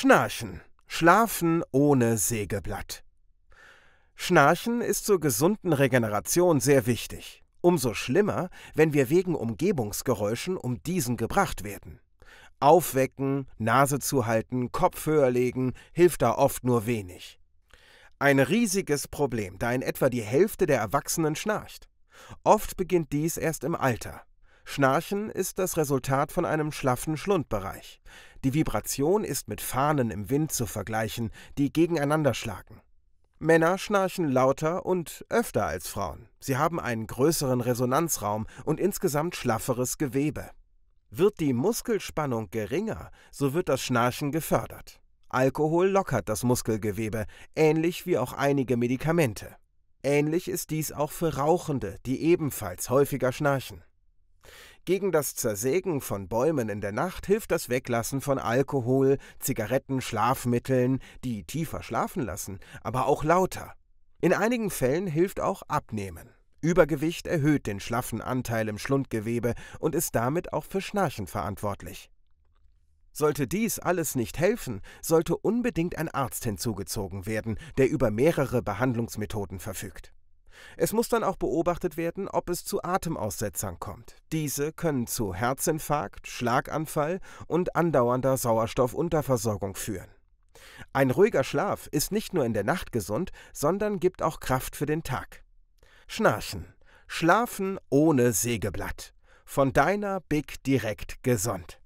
Schnarchen. Schlafen ohne Sägeblatt. Schnarchen ist zur gesunden Regeneration sehr wichtig. Umso schlimmer, wenn wir wegen Umgebungsgeräuschen um diesen gebracht werden. Aufwecken, Nase zuhalten, Kopf höher legen, hilft da oft nur wenig. Ein riesiges Problem, da in etwa die Hälfte der Erwachsenen schnarcht. Oft beginnt dies erst im Alter. Schnarchen ist das Resultat von einem schlaffen Schlundbereich. Die Vibration ist mit Fahnen im Wind zu vergleichen, die gegeneinander schlagen. Männer schnarchen lauter und öfter als Frauen. Sie haben einen größeren Resonanzraum und insgesamt schlafferes Gewebe. Wird die Muskelspannung geringer, so wird das Schnarchen gefördert. Alkohol lockert das Muskelgewebe, ähnlich wie auch einige Medikamente. Ähnlich ist dies auch für Rauchende, die ebenfalls häufiger schnarchen. Gegen das Zersägen von Bäumen in der Nacht hilft das Weglassen von Alkohol, Zigaretten, Schlafmitteln, die tiefer schlafen lassen, aber auch lauter. In einigen Fällen hilft auch Abnehmen. Übergewicht erhöht den schlaffen Anteil im Schlundgewebe und ist damit auch für Schnarchen verantwortlich. Sollte dies alles nicht helfen, sollte unbedingt ein Arzt hinzugezogen werden, der über mehrere Behandlungsmethoden verfügt. Es muss dann auch beobachtet werden, ob es zu Atemaussetzern kommt. Diese können zu Herzinfarkt, Schlaganfall und andauernder Sauerstoffunterversorgung führen. Ein ruhiger Schlaf ist nicht nur in der Nacht gesund, sondern gibt auch Kraft für den Tag. Schnarchen. Schlafen ohne Sägeblatt. Von deiner Big Direkt Gesund.